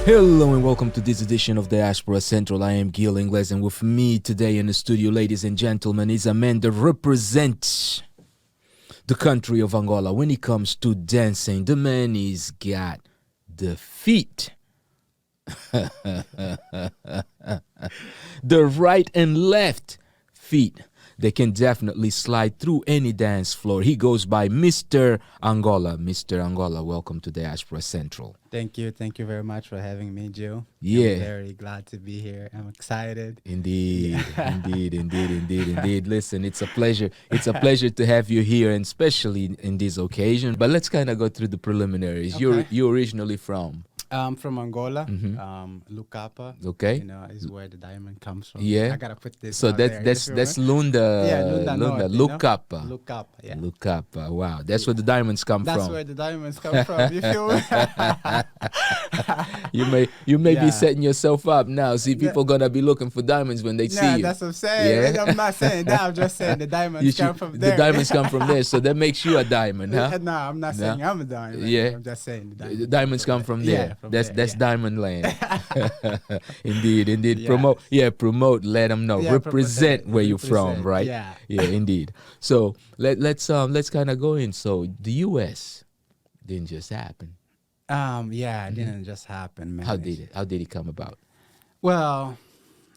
Hello and welcome to this edition of Diaspora Central. I am Gil Ingles, and with me today in the studio, ladies and gentlemen, is a man that represents the country of Angola. When it comes to dancing, the man is got the feet. The right and left feet. They can definitely slide through any dance floor. He goes by Mr. Angola. Mr. Angola, welcome to Diaspora Central. Thank you. Thank you very much for having me, Joe. Yeah. I'm very glad to be here. I'm excited. Indeed, indeed. Listen, it's a pleasure. It's a pleasure to have you here, and especially in this occasion. But let's kind of go through the preliminaries. Okay. You're originally from? From Angola, Lucapa. Okay. You know, is where the diamond comes from. Yeah. I gotta put this. So out that's there. Lunda. Yeah, Lunda North, you know? Lucapa. Lucapa. Yeah. Lucapa. Wow, that's where the diamonds come That's from. where the diamonds come from. You feel me? You may be Yeah. setting yourself up now. See, people gonna be looking for diamonds when they see Nah, you. that's what I'm saying. Yeah. I'm not saying that. I'm just saying the diamonds come from there. The diamonds come from there, so that makes you a diamond, huh? Nah, I'm not saying I'm a diamond. Yeah. I'm just saying The diamonds come from there. Yeah, from that's there, that's yeah. diamond land. Indeed. Yeah. Promote. Let them know. Yeah, Represent where you're from, represent, right? yeah. Yeah, indeed. So let's kind of go in. So the U.S. didn't just happen. Yeah, it didn't just happen, man. How did it come about? Well,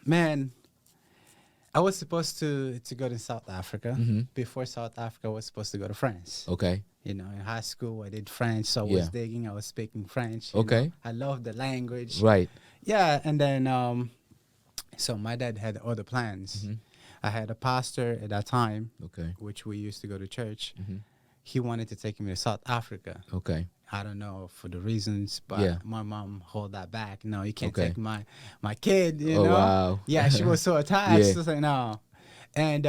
man, I was supposed to go to South Africa. Before South Africa, I was supposed to go to France. Okay. You know, in high school, I did French, so I Yeah. was digging. I was speaking French. you Okay. know. I love the language. Right. Yeah, and then, so my dad had other plans. I had a pastor at that time, Okay. which we used to go to church. He wanted to take me to South Africa. Okay. I don't know for the reasons, but Yeah. my mom hold that back. No, you can't Okay. take my kid. You Oh, know. wow. Yeah, she was so attached. Yeah. So like, no, and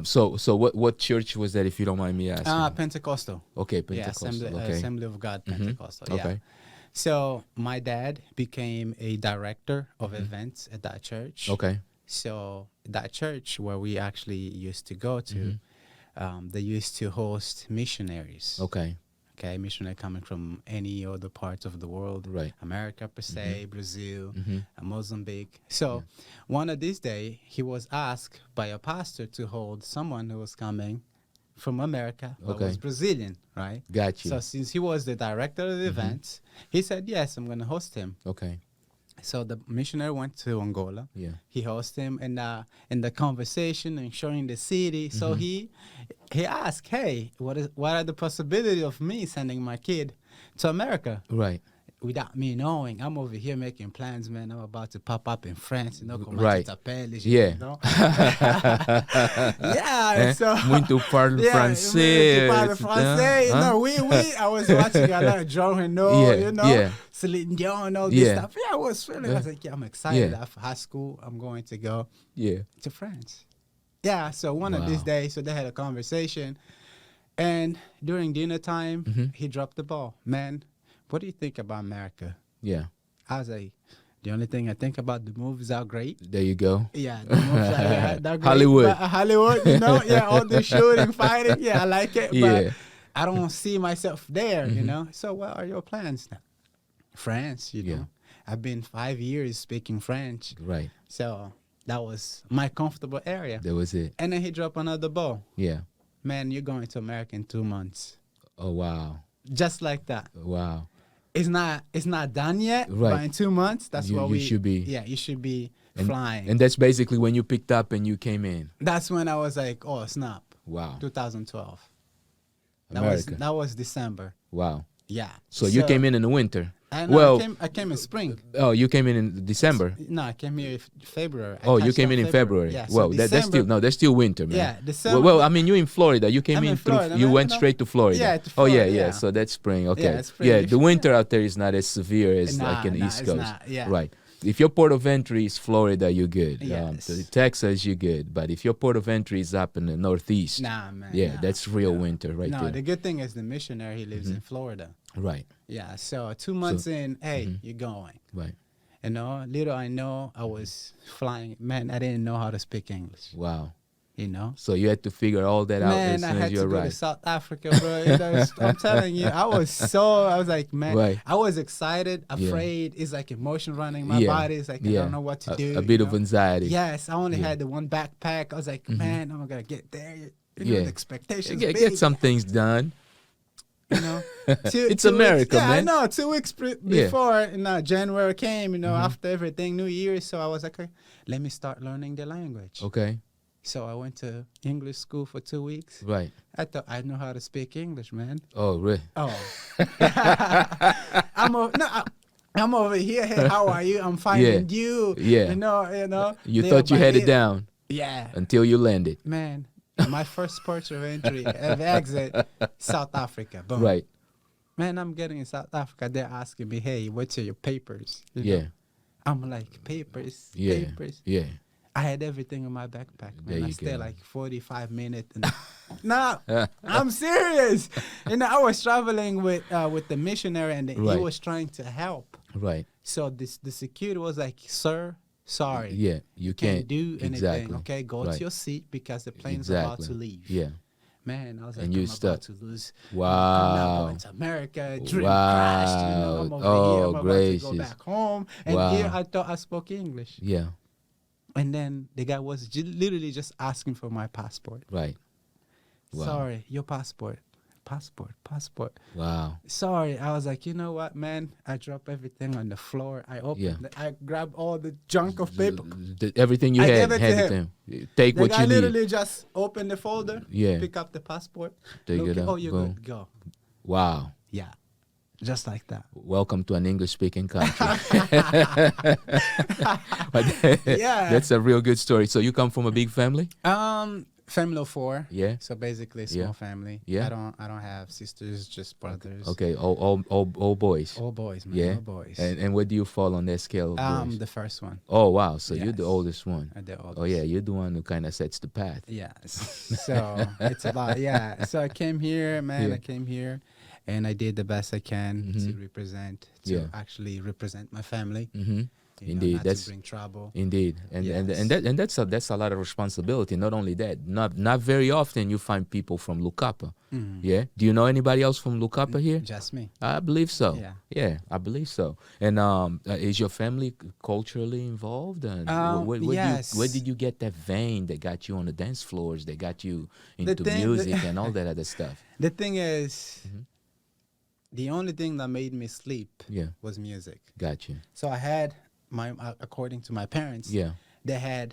So what church was that, if you don't mind me asking? Pentecostal. Okay, Yeah, Pentecostal. Okay. Assembly of God Pentecostal. Yeah. Okay. So my dad became a director of events at that church. Okay. So that church where we actually used to go to, they used to host missionaries. Okay. Okay, missionary coming from any other parts of the world, Right. America per se, Brazil, Mozambique. So one of these days, he was asked by a pastor to hold someone who was coming from America, but Okay. was Brazilian, right? Got you. So since he was the director of the event, he said, yes, I'm going to host him. Okay. So the missionary went to Angola. Yeah. He hosted him in the conversation and showing the city. So he asked, hey, what are the possibilities of me sending my kid to America? Right. Without me knowing, I'm over here making plans, man. I'm about to pop up in France, you know, Right. Yeah. Yeah. You know? Yeah. So Muito parlo francês. Parle français. Huh? No, I was watching a lot of Jean Reno, Yeah, you know, yeah. Celine Dion, all this Yeah. stuff. Yeah, I was feeling. I was like, yeah, I'm excited. Yeah. After high school, I'm going to go Yeah. to France. Yeah. So one of these Wow. days, so they had a conversation, and during dinner time, he dropped the ball. Man, what do you think about America? Yeah. I was like, the only thing I think about, the movies are great. There you go. Yeah, the movies they're great. Hollywood. But, Hollywood, you know, yeah, all the shooting, fighting, yeah, I like it. Yeah. But I don't see myself there, you know. So what are your plans now? France, you Yeah. know. I've been 5 years speaking French. Right. So that was my comfortable area. That was it. And then he dropped another ball. Yeah. Man, you're going to America in 2 months. Oh, wow. Just like that. Wow. It's not done yet, Right. but in 2 months, that's You- what you we should be. Yeah, you should be And, flying. and that's basically when you picked up and you came in. That's when I was like, oh snap, Wow. 2012. America. That was December. Wow. Yeah. So you came in the winter. No, I came in spring. Oh, you came in December. No, I came here in February. I Oh, you touched came down in February. Yeah, so Well, that's still winter, man. Yeah, December. Well, I mean, you're in Florida. You came I'm in in through. Florida, You man, went no? straight to Florida. Yeah, to Oh yeah, Florida, yeah. yeah. So that's spring. Okay. it's spring. Yeah, If the you- winter out there is not as severe as Nah, like in the nah, East it's Coast. not, yeah. Right. If your port of entry is Florida, you're good. Yes. Texas, you're good. But if your port of entry is up in the Northeast, Nah, man. yeah, nah, that's real nah. winter right No, there. the good thing is the missionary, he lives in Florida. Right. Yeah, so 2 months in, hey, you're going. Right. You know, little I know, I was flying. Man, I didn't know how to speak English. Wow. you know. So you had to figure all that out as Man, I soon had as you to go to arrived. South Africa, bro. I'm telling you, I was like, man, Right. I was excited, Yeah. afraid. It's like emotion running my Yeah. body. It's like I Yeah. don't know what to do. A bit you of know? anxiety. Yes, I only Yeah. had the one backpack. I was like, man, I'm gonna get there. You know, Yeah. the expectations Get big. some things done. You know, It's 2 America, weeks, yeah, man. I know. 2 weeks before, January came. You know, after everything, New Year. So I was like, okay, let me start learning the language. Okay. So I went to English school for 2 weeks. Right. I thought I know how to speak English, man. Oh, really? Oh, I'm over here. Hey, how are you? I'm finding you. Yeah. You know. You there thought you by had it down Yeah, until you landed. man. My first port of entry, of exit, South Africa. Boom. Right. Man, I'm getting in South Africa. They're asking me, hey, what's your papers? You Yeah. know? I'm like, papers, Yeah. papers. Yeah. I had everything in my backpack, There man. I you stayed go. like 45 minutes. And nah, I'm serious. I was traveling with the missionary, and Right. he was trying to help. Right. So the security was like, sir, sorry. Yeah. You Can't can't do anything. Exactly. Okay, go Right. to your seat because the plane's about Exactly. to leave. Yeah. Man, I was like, And you I'm stuck. about to lose. Wow. I'm not going to America. Dream crashed. I'm over here. I'm about to gracious. go back home. And here Wow. I thought I spoke English. Yeah. And then the guy was literally just asking for my passport. Right. Wow. Sorry, your passport. Passport. Wow. Sorry. I was like, you know what, man? I dropped everything on the floor. I opened it. I grabbed all the junk of paper. Everything you I had, gave it hand to it to him. Take The what guy you need. literally just opened the folder, Yeah. pick up the passport. Take look it it, up, oh, you're boom. good. Go. Wow. Yeah. Just like that. Welcome to an English-speaking country. But Yeah. That's a real good story. So you come from a big family? Family of 4. Yeah. So basically, a small family. Yeah. I don't have sisters, just brothers. Okay. All boys. All boys, man. Yeah. All boys. And where do you fall on that scale of boys? The first one. Oh, wow. So you're the Yes. oldest one. The oldest. Oh, yeah. You're the one who kind of sets the path. Yes. So it's about, yeah. So I came here, man. Yeah. I came here and I did the best I can to represent, Yeah. actually represent my family. Mm-hmm. you know, Indeed, not that's to bring trouble. Indeed, and Yes. that's a lot of responsibility. Not only that, not very often you find people from Lucapa. Yeah, do you know anybody else from Lucapa here? Just me. I believe so. Yeah. I believe so. And is your family culturally involved? And Yes. where did you get that vein that got you on the dance floors, that got you into thing- music and all that other stuff? The thing is, the only thing that made me sleep Yeah, was music. got you. So I had according to my parents, Yeah, they had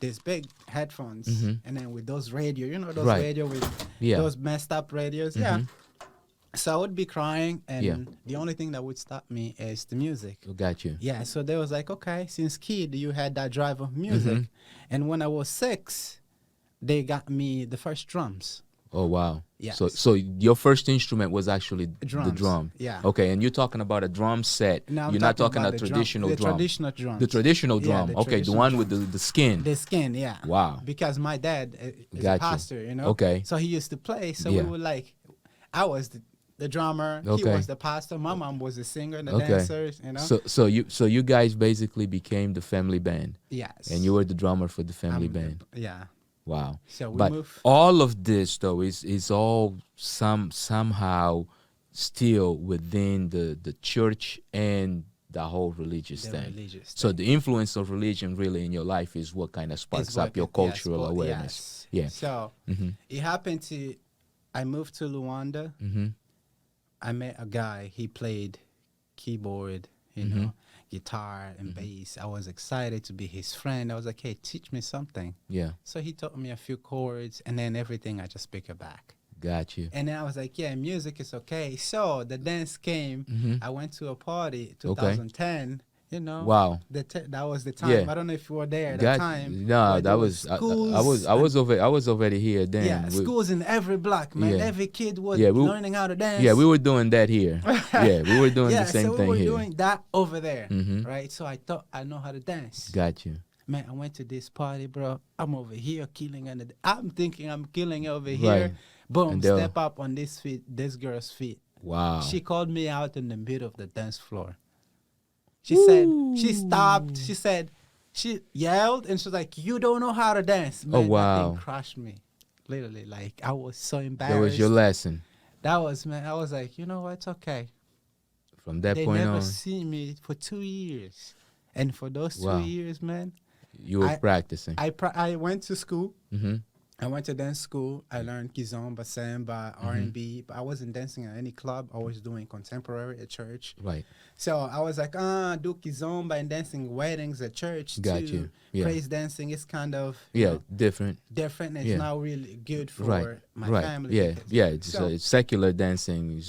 these big headphones, and then with those radio, those Right. radio with Yeah. those messed up radios. Yeah. So I would be crying, and Yeah. the only thing that would stop me is the music. got you. Yeah. So they was like, okay, since kid you had that drive of music, and when I was 6, they got me the first drums. Oh, wow. Yes. So your first instrument was actually the Drums, drum. yeah. Okay, and you're talking about a drum set. Now I'm You're not talking about a the traditional the drum. traditional drums. The traditional Yeah, drum. the Okay, the traditional one with drum. the skin. The skin, yeah. Wow. Because my dad is Got a you. pastor, Okay. So he used to play. So Yeah. we were like, I was the drummer. He Okay. was the pastor. My mom was the singer and the Okay. dancers. So you guys basically became the family band, Yes. and you were the drummer for the family I'm the- band. Yeah. Wow. So we But moved. all of this though is all somehow still within the church and the whole religious The thing. religious So the influence of religion really in your life is what kind of sparks Is up what your yes, cultural what- awareness. yes. Yeah. So Mm-hmm. it happened to, I moved to Luanda. Mm-hmm. I met a guy. He played keyboard, guitar and bass. I was excited to be his friend. I was like, hey, teach me something. Yeah. So he taught me a few chords, and then everything I just pick it back. Got you. And then I was like, yeah, music is okay. So the dance came. I went to a party, 2010. Wow. That was the time. Yeah. I don't know if you were there at Got the time. No, where that there was schools I was already here then. yeah, schools in every block, man. Yeah. Every kid was Yeah, learning how to dance. Yeah, we were doing that here. Yeah, we were doing the same so thing we were here. doing that over there, Mhm. right? So I thought I know how to dance. Got you. Man, I went to this party, bro. I'm over here killing I'm thinking I'm killing over here. Right. Boom, And they'll- step up on this girl's feet. Wow. She called me out in the middle of the dance floor. She said, she stopped. She said, She yelled and she was like, "You don't know how to dance." Man, Oh, wow. That thing crushed me. Literally, like I was so embarrassed. That was your lesson. That was, man. I was like, you know what? It's okay. From that They point never on, seen me for 2 years, and for those Wow. 2 years, man, you were practicing. I went to school. Mm-hmm. I went to dance school. I learned kizomba, samba, R&B, but I wasn't dancing at any club. I was doing contemporary at church. Right. So I was like, do kizomba and dancing weddings at church Got too. you. Yeah. Praise dancing is kind of you Yeah, know, different. different. It's Yeah. not really good for Right. my Right. family. Yeah. because- Yeah. It's, So- it's secular dancing.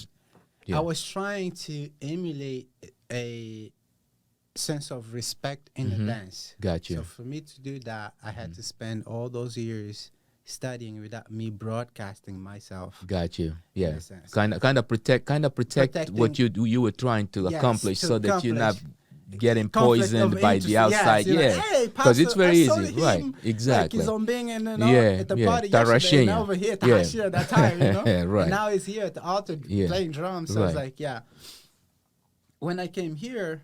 Yeah. I was trying to emulate a sense of respect in the dance. Got you. So for me to do that, I had to spend all those years studying without me broadcasting myself. Got you. Yeah. a sense. Kind of protect what you were trying to Yes, accomplish, to so that you're not accomplish. getting Conflict poisoned of by interest. the outside. Yes, you're Yeah. like, hey, Because it's Pastor, very I saw easy. him, Right. Exactly. Like he's on being at the Yeah, party yeah. yesterday, and Tarashia. over here, Yeah. Tarashia that time, you know? Right. And now he's here at the altar Yeah. playing drums. So I was Right. like, yeah. When I came here,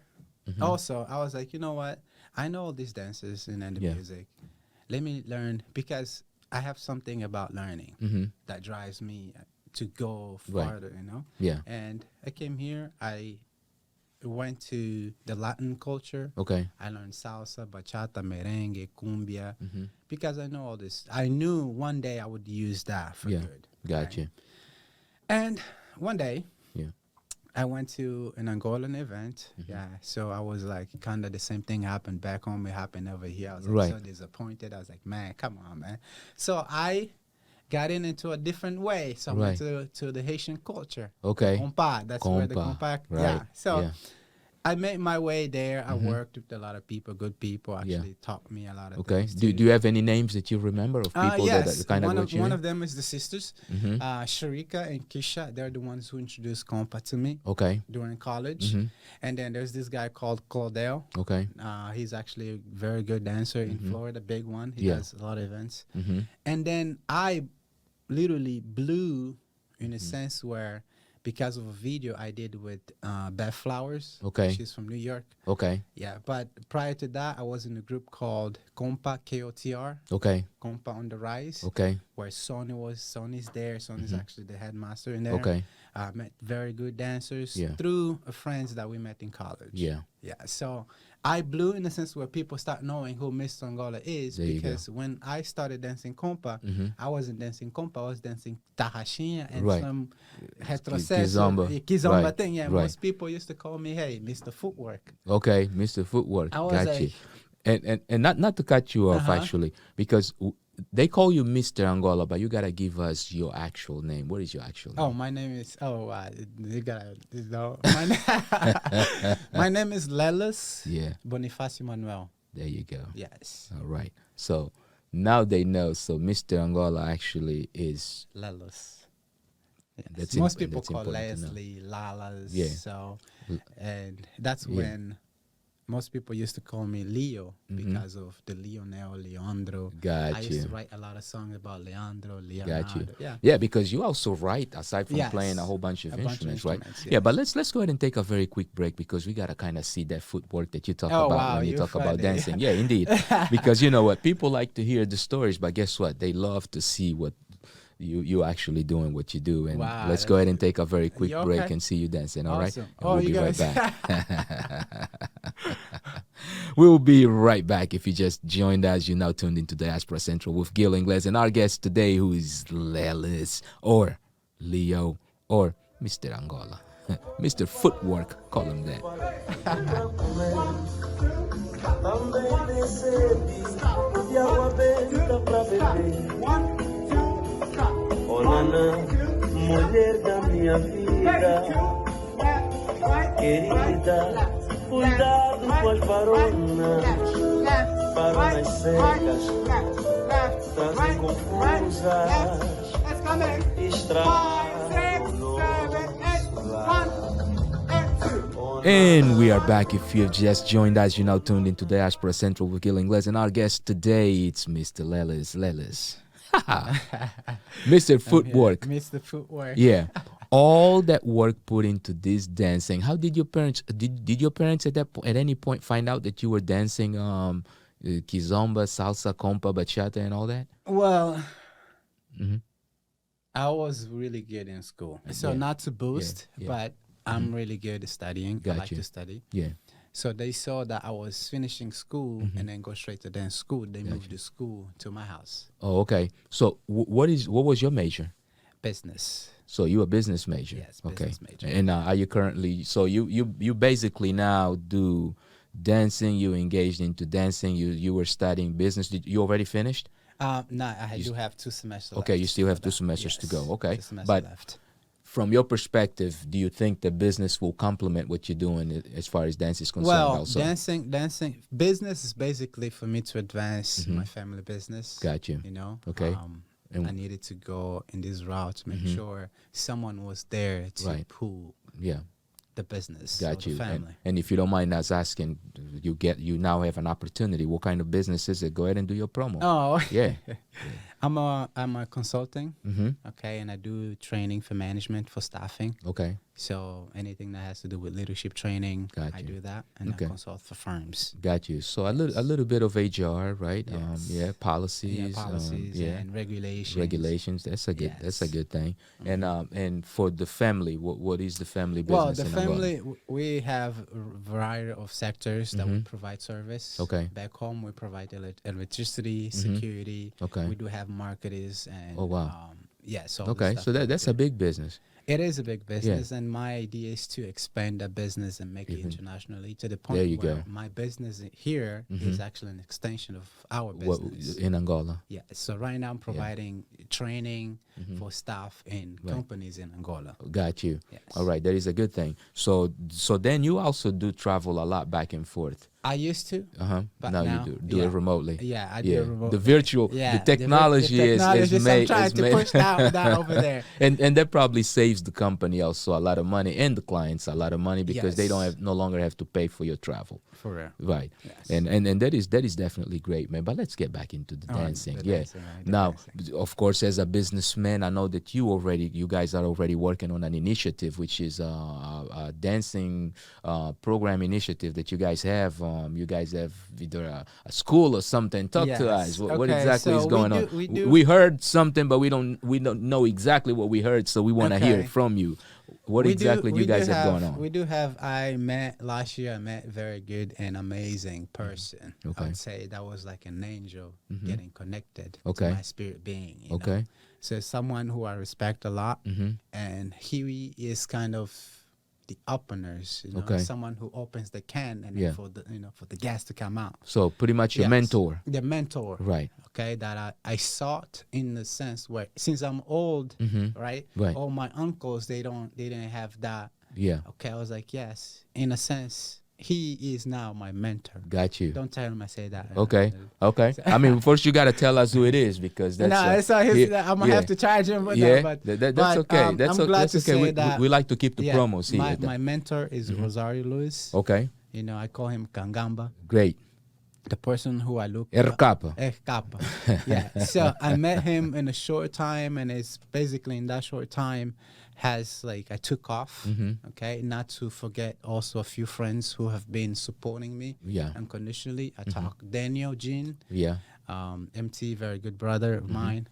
also, I was like, you know what? I know all these dances and then the Yeah. music. Let me learn, because I have something about learning that drives me to go Right. farther, you know? Yeah. And I came here, I went to the Latin culture. Okay. I learned salsa, bachata, merengue, cumbia, Mm-hmm. because I know all this. I knew one day I would use that for Yeah. good. Got right? you. And one day, Yeah. I went to an Angolan event. Yeah. So I was like, kind of the same thing happened back home. It happened over here. I was like, Right. so disappointed. I was like, man, come on, man. So I got into a different way. So I went to the Haitian culture. Okay. Kompa. That's where the Kompa, Kompa. right. Yeah. So Yeah. I made my way there. I worked with a lot of people, good people. Yeah. Actually taught me a lot of Okay. things. Do you have any names that you remember of people Yes. that kind of got you? One in? of them is the sisters, Sharika and Kisha. They're the ones who introduced Kompa to me Okay. during college. And then there's this guy called Claudel. Okay. He's actually a very good dancer in Florida, big one. He Yeah. does a lot of events. Mm-hmm. And then I literally blew in a sense where, because of a video I did with Beth Flowers. Okay. She's from New York. Okay. Yeah, but prior to that, I was in a group called Kompa, KOTR, Okay. Kompa on the Rise, Okay. where Sonny's there. Sonny's actually the headmaster in there. Okay. Met very good dancers Yeah. through friends that we met in college. Yeah. Yeah, so I blew in the sense where people start knowing who Mr. Angola is, There you go. because when I started dancing Kompa, I wasn't dancing Kompa, I was dancing Tarrachinha and Right. some Kizomba. Kizomba Right. thing. Yeah, Right. most people used to call me, hey, Mr. Footwork. Okay, Mr. Footwork. I was Got like- you. And not to cut you off, actually, because they call you Mr. Angola, but you gotta give us your actual name. What is your actual name? Oh, my name is, you gotta, you know, my name is Lelis Yeah, Manuel. there you go. Yes, All right. So now they know. So Mr. Angola actually is. Lelis. Yes. That's Most imp- people that's call important to know. Leslie Lalas. Yeah. So, and that's Yeah. when most people used to call me Leo because of the Leonel, Leandro. Got I you. used to write a lot of songs about Leandro, Leonardo. Got you. Yeah. Yeah, because you also write aside from Yes. playing a whole bunch of A bunch of instruments, right? instruments, Yeah, but let's go ahead and take a very quick break, because we gotta kind of see that footwork that you talk Oh, about wow, when you you're talk about funny. dancing. Yeah, indeed. Because you know what, people like to hear the stories, but guess what? They love to see what you actually doing what you do. And Wow, let's go ahead and take a very quick You break okay? and see you dancing. All right? Awesome. And Oh, we'll you be right guys- back. We'll be right back. If you just joined us, you're now tuned into Diaspora Central with Gil Ingles and our guest today, who is Lelis, or Leo, or Mr. Angola. Mr. Footwork, call him that. Onana, mulher da minha vida, querida, cuidado com as varonas, varonas secas, trazem confusas, estragam o nosso lar. And we are back. If you've just joined us, you're now tuned into Diaspora Central with Gil Ingles. And our guest today, it's Mr. Lelis. Mr. Footwork. Mr. Footwork. Yeah. All that work put into this dancing. How did your parents, did your parents at any point find out that you were dancing Kizomba, salsa, kompa, bachata, and all that? Well, Mm-hmm. I was really good in school. So Yeah. not to boast, Yeah. but I'm really good at studying. I like Gotcha. to study. Yeah. So they saw that I was finishing school and then go straight to dance school. They moved the school to my house. Oh, okay. So what was your major? Business. So you a business major? Yes, Okay. business major. And are you currently? So you basically now do dancing. You engaged into dancing. You were studying business. Did you already finished? No, I do have 2 semesters Okay, left you still have for 2 that. semesters to Yes, go. Okay, 2 semesters but left. from your perspective, do you think the business will complement what you're doing as far as dance is concerned? Well, also, dancing, business is basically for me to advance my family business. Got you. You know, Okay. And- I needed to go in this route to make sure someone was there to Right. pull yeah, the business, got or you. the family. And if you don't mind us asking, you now have an opportunity. What kind of business is it? Go ahead and do your promo. Oh, Yeah. I'm a consulting. Mm-hmm. Okay, and I do training for management for staffing. Okay. So anything that has to do with leadership training, Got I you. do that, and Okay. I consult for firms. Got you. So a little bit of HR, right? Yes. Policies. Policies and regulations. Regulations. That's a good. That's a Yes. good thing. And for the family, what is the family business? Well, the in Angola? family, we have a variety of sectors that we provide service. Okay. Back home, we provide electricity, security. Okay. We do have marketers and. Oh, wow. So Okay, so that's a big business. It is a big business, and my idea is to expand that business and make it internationally to the point There you where go. my business here is actually an extension of our What business. in Angola? Yeah. So right now I'm providing training for staff in companies in Angola. Got you. Yes. All right, that is a good thing. So then you also do travel a lot back and forth. I used to. But Now now, you do yeah. it remotely. Yeah, I do it remotely. The virtual, Yeah, the technology the technology is made. I'm trying is to made- push that over there. and that probably saves the company also a lot of money and the clients a lot of money because they Yes. no longer have to pay for your travel. For real. Right. Yes. And that is definitely great, man. But let's get back into the Oh, dancing. the Yeah. dancing, right, the Now, dancing. of course, as a businessman, I know that you guys are already working on an initiative, which is a dancing program initiative that you guys have. You guys have either a school or something. Talk to Yes. us. What Okay, exactly so is we going do- on? we do- We heard something, but we don't know exactly what we heard, so we want to hear Okay. it from you. What exactly do you guys have going on? We do have. Last year I met a very good and amazing person. Okay. I would say that was like an angel getting connected Okay. to my spirit being. You know? Okay. So someone who I respect a lot, and he is kind of the openers. You know? Okay. Someone who opens the can and Yeah. for the gas to come out. So pretty much your Yes. mentor. The mentor. Right. Okay, that I sought in the sense where since I'm old, right? Right. All my uncles they didn't have that. Yeah. Okay, I was like, yes, in a sense, he is now my mentor. Got you. Don't tell him I say that. Okay. Okay. I mean, first you got to tell us who it is because that's. I'm gonna have to charge him. But Yeah, but, that's but, okay. That's I'm glad that's to okay. say We, that. we like to keep the yeah, promos here. My mentor is Rosario Luis. Okay. You know, I call him Kangamba. Great. The person who I look Lucapa. Kappa. Yeah. So I met him in a short time, and it's basically in that short time I took off. Okay. Not to forget also a few friends who have been supporting me Yeah. unconditionally. I talk Daniel Jean, Yeah. MT, very good brother of mine.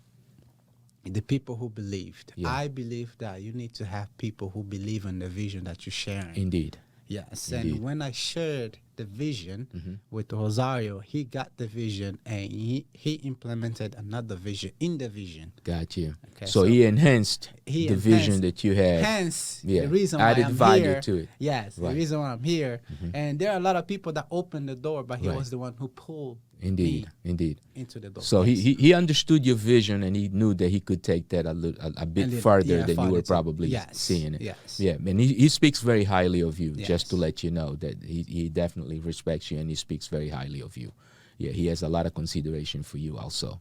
The people who believed. Yeah. I believe that you need to have people who believe in the vision that you're sharing. Indeed. Yes, Indeed. and when I shared the vision with Rosario, he got the vision and he implemented another vision in the vision. Got you. Okay, so so he enhanced he the vision enhanced- that you had. Hence, Yeah. the reason why Added I'm value here. to it. Yes, Right. the reason why I'm here. And there are a lot of people that opened the door, but he Right. was the one who pulled Indeed. me Indeed. into the door. So Yes. he understood your vision and he knew that he could take that a bit And further yeah, than you farther were to- probably yes, seeing it. yes. Yeah, and he speaks very highly of you, just to Yes. let you know that he definitely respects you and he speaks very highly of you. Yeah, he has a lot of consideration for you also.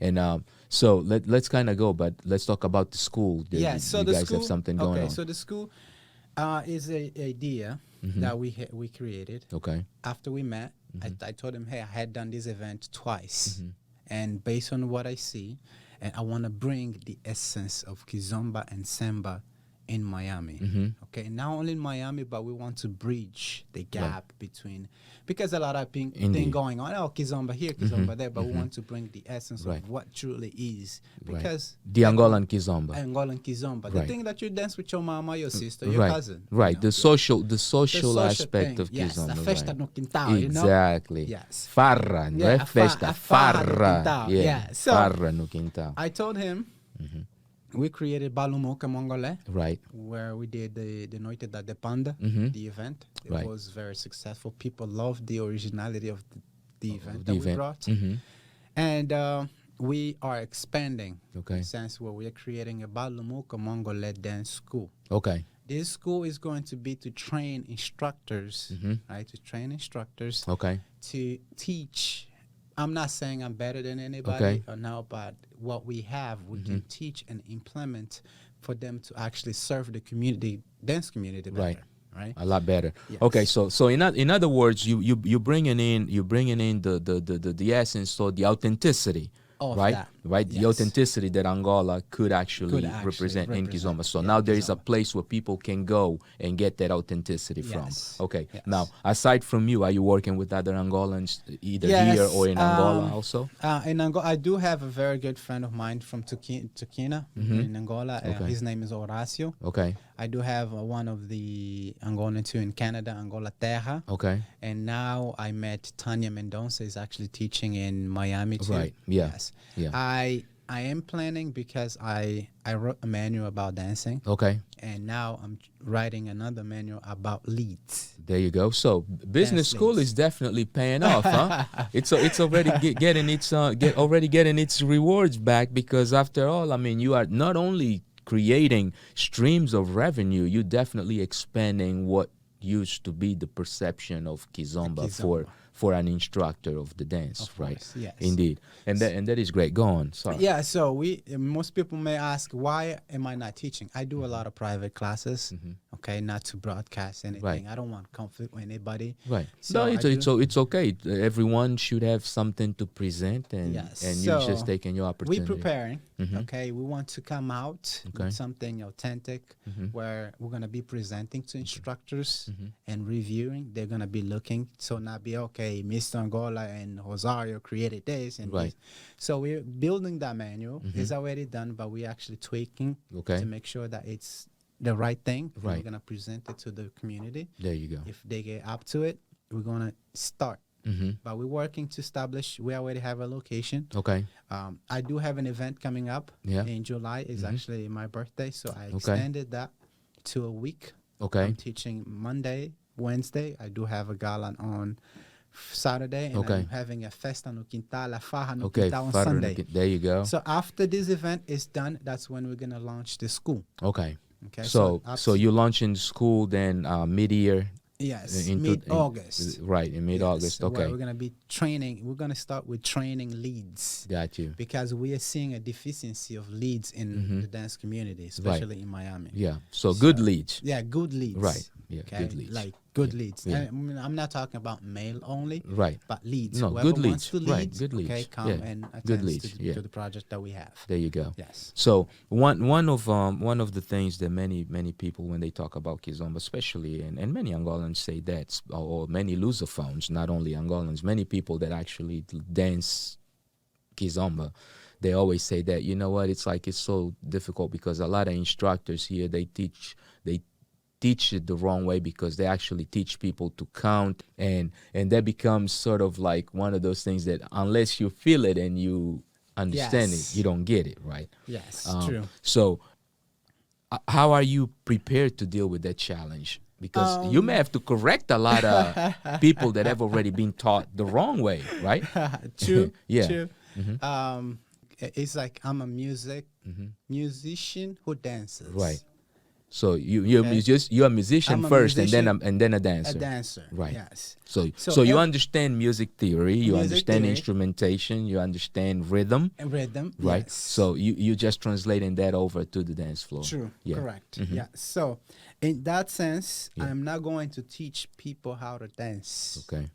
And so let's kind of go, but let's talk about the school. So you the guys school, have something going on. So the school is a idea that we created. Okay. After we met, I told him, hey, I had done this event twice. And based on what I see, and I want to bring the essence of Kizomba and Samba in Miami. Okay, not only in Miami, but we want to bridge the gap between, because a lot of things going on. Oh, Kizomba here, Kizomba there, but we want to bring the essence of what truly is. Because the Angolan Kizomba. Angolan Kizomba. The thing that you dance with your mama, your sister, your cousin. Right. You know, the social aspect thing. of Kizomba. Yes, a festa no quintal, exactly. You know? Yes. Farra, no é festa, farra. No Yeah. So farra no quintal. I told him we created Balumuka Mwangole, right, where we did the Noite da Depanda, the event. It was very successful. People loved the originality of the event that we brought. And we are expanding, in a sense where we are creating a Balumuka Mwangole dance school. Okay. This school is going to be to train instructors, right? To train instructors to teach. I'm not saying I'm better than anybody or now, but what we have, we can teach and implement for them to actually serve the community, dance community better. Right. A lot better. Yes. Okay, so in other words, you bringing in the essence, so the authenticity, right? That. Right, Yes. the authenticity that Angola could actually represent in Kizomba. So now there is a place where people can go and get that authenticity from. Okay. Yes. Now, aside from you, are you working with other Angolans either here or in Angola also? In Angola, I do have a very good friend of mine from Tukina in Angola. His name is Horacio. Okay. I do have one of the Angolans too in Canada, Angola Terra. Okay. And now I met Tanya Mendonça, is actually teaching in Miami too. Right. Yeah. Yes. Yeah. I am planning because I wrote a manual about dancing. Okay. And now I'm writing another manual about leads. There you go. So business school is definitely paying off, huh? It's already getting its rewards back, because after all, I mean, you are not only creating streams of revenue, you're definitely expanding what used to be the perception of Kizomba for an instructor of the dance, right? Yes. Indeed. And that is great. Go on. Sorry. Yeah, so most people may ask, why am I not teaching? I do a lot of private classes, okay, not to broadcast anything. Right. I don't want conflict with anybody. Right. So no, it's okay. Everyone should have something to present, and you're just taking your opportunity. We're preparing, okay? We want to come out with something authentic where we're going to be presenting to instructors and reviewing. They're going to be looking, so not be, okay, Mr. Angola and Rosario created this and this. So we're building that manual. It's already done, but we're actually tweaking to make sure that it's the right thing. Right. We're going to present it to the community. There you go. If they get up to it, we're going to start. But we're working to establish, we already have a location. Okay. I do have an event coming up in July. It's actually my birthday, so I extended that to a week. Okay. I'm teaching Monday, Wednesday. I do have a gala on Saturday, and I'm having a festa no quintal, a farra no quintal on Sunday. There you go. So after this event is done, that's when we're gonna launch the school. Okay. So you're launching school then mid-year. Yes, mid-August. Right, in mid-August. So okay. We're gonna be training. We're gonna start with training leads. Got you. Because we are seeing a deficiency of leads in the dance community, especially in Miami. Yeah. So good leads. Yeah, good leads. Right. Yeah. Good leads. Like good leads. I mean, I'm not talking about male only. Right. But leads. No, whoever good leads. wants to lead, right. Good leads. Okay, come and attend to the project that we have. There you go. Yes. So one of the things that many people, when they talk about Kizomba, especially and many Angolans say that, or many Lusophones, not only Angolans, many people that actually dance Kizomba, they always say that, you know what, it's so difficult because a lot of instructors here, they teach it the wrong way, because they actually teach people to count, and that becomes sort of like one of those things that unless you feel it and you understand it, you don't get it, right? Yes, true. So how are you prepared to deal with that challenge? Because you may have to correct a lot of people that have already been taught the wrong way, right? True. Yeah. True. It's like I'm a musician who dances. Right. So you're a musician first, and then a dancer. A dancer. Right. Yes. So you understand music theory, you understand instrumentation, you understand rhythm. Rhythm. Right. Yes. So you just translating that over to the dance floor. True. Yeah. Correct. Yeah. So in that sense, I'm not going to teach people how to dance. Okay.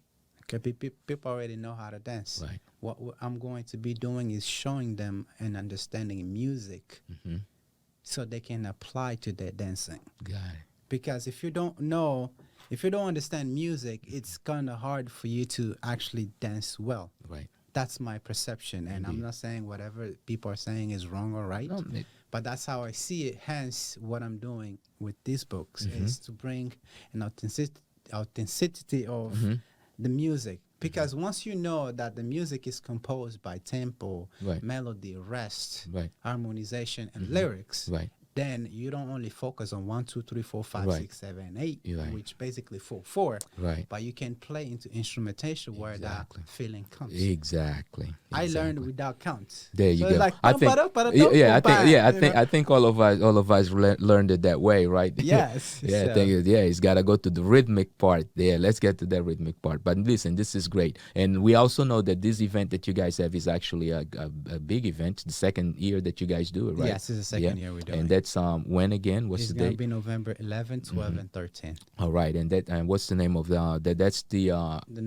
Okay. People already know how to dance. Right. What I'm going to be doing is showing them and understanding music so they can apply to their dancing. Got it. Because if you don't know, if you don't understand music, it's kind of hard for you to actually dance well. Right. That's my perception, and I'm not saying whatever people are saying is wrong or right, but that's how I see it. Hence, what I'm doing with these books is to bring an authenticity of the music. Because once you know that the music is composed by tempo, melody, rest, harmonization, and lyrics, then you don't only focus on 1, 2, 3, 4, 5, 6, 7, 8, which basically 4/4. But you can play into instrumentation where that feeling comes. Exactly. I learned without count. There you so go. Like, I think all of us learned it that way, right? Yes. Yeah, I think it's got to go to the rhythmic part. Yeah, let's get to that rhythmic part. But listen, this is great, and we also know that this event that you guys have is actually a big event. The second year that you guys do it, right? Yes, it's the second year we do it. And that's when again? What's it's the date? It's gonna be November 11, 12, and 13. All right, and what's the name of that's the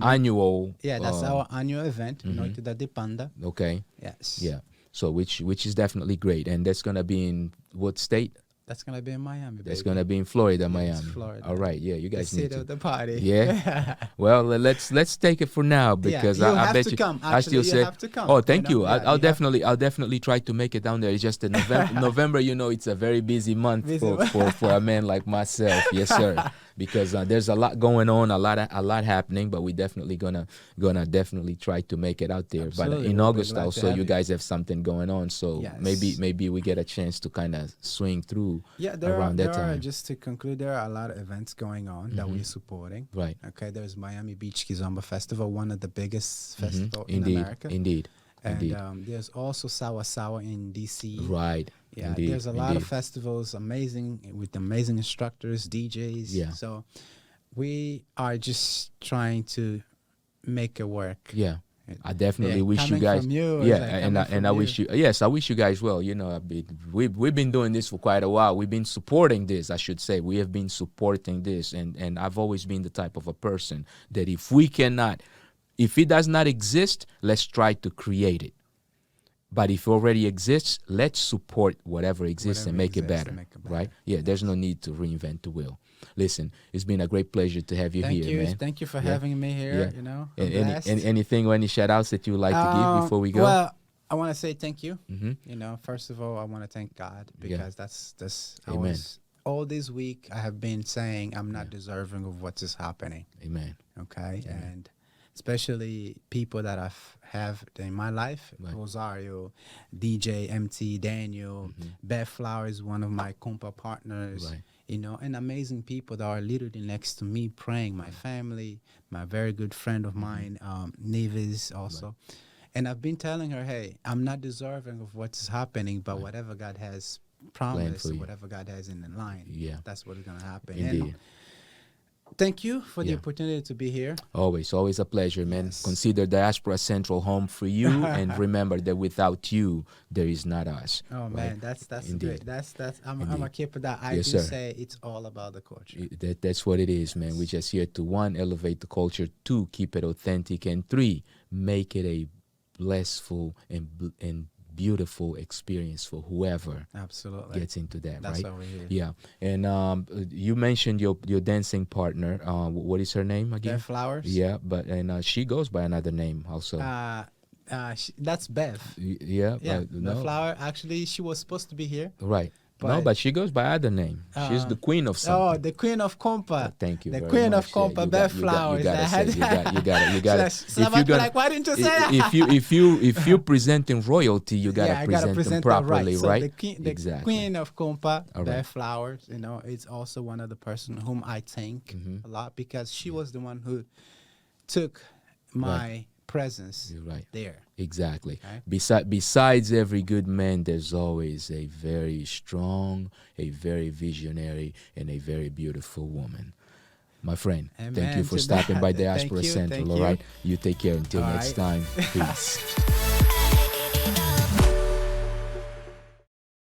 annual? Yeah, that's our annual event. Noite da Depanda. Okay. Yes. Yeah. So which is definitely great, and that's gonna be in what state? That's gonna be in Miami. That's gonna be in Florida, Miami. Florida. All right, yeah, you guys need to. The party. Yeah. Well, let's take it for now because I bet you. Come. I still say. Oh, thank you. I'll definitely try to make it down there. It's just that November, it's a very busy month for a man like myself. Yes, sir. Because there's a lot going on, a lot happening, but we definitely gonna definitely try to make it out there. Absolutely. But in August also, you guys have something going on, so maybe we get a chance to kind of swing through. Yeah, there are. Just to conclude, there are a lot of events going on that we're supporting. Right. Okay. There's Miami Beach Kizomba Festival, one of the biggest festivals in Indeed. America. Indeed. And there's also Sawa Sawa in DC. Right. Yeah, there's a lot of festivals, with amazing instructors, DJs. Yeah. So we are just trying to make it work. Yeah. I definitely wish you guys. I wish you. Yes, I wish you guys well. We've been doing this for quite a while. We've been supporting this, I should say. We have been supporting this, and I've always been the type of a person that if it does not exist, let's try to create it. But if it already exists, let's support whatever exists and make it better. Right? Yeah, there's no need to reinvent the wheel. Listen, it's been a great pleasure to have you here, man. Thank you for having me here. Anything or any shout outs that you would like to give before we go? Well, I want to say thank you. First of all, I want to thank God because that's Amen. All this week I have been saying I'm not deserving of what is happening. Amen. Okay. Amen. And especially people that I've have in my life, Rosario, DJ, MT, Daniel, Beth Flowers, one of my Kompa partners, and amazing people that are literally next to me praying, my family, my very good friend of mine, Nevis also. And I've been telling her, hey, I'm not deserving of what's happening, but whatever God has promised, whatever God has in the line, that's what's going to happen. Indeed. And thank you for the opportunity to be here. Always a pleasure, man. Yes. Consider Diaspora Central home for you, and remember that without you, there is not us. Oh man, that's Indeed. great. I'm a keeper that I say it's all about the culture. That's what it is, man. We're just here to 1, elevate the culture, 2, keep it authentic, and 3, make it a blissful and beautiful experience for whoever gets into that. That's right? What we're here. Yeah, and you mentioned your dancing partner. What is her name again? Bev Flowers. Yeah, and she goes by another name also. That's Bev. Yeah. Bev Flower. Actually, she was supposed to be here. Right. But she goes by other name. She's the queen of something. Oh, the queen of Kompa. Thank you. The queen of Kompa, Bev Flowers. You got it. If you're like, why didn't you say that? If you're presenting royalty, you gotta present them properly, right? The queen of Kompa, Bev Flowers. It's also one of the person whom I thank a lot because she was the one who took my presence there. Exactly. Okay? Besides every good man, there's always a very strong, a very visionary, and a very beautiful woman. My friend, thank you for stopping by Diaspora Central. All right, you take care until next time. Peace.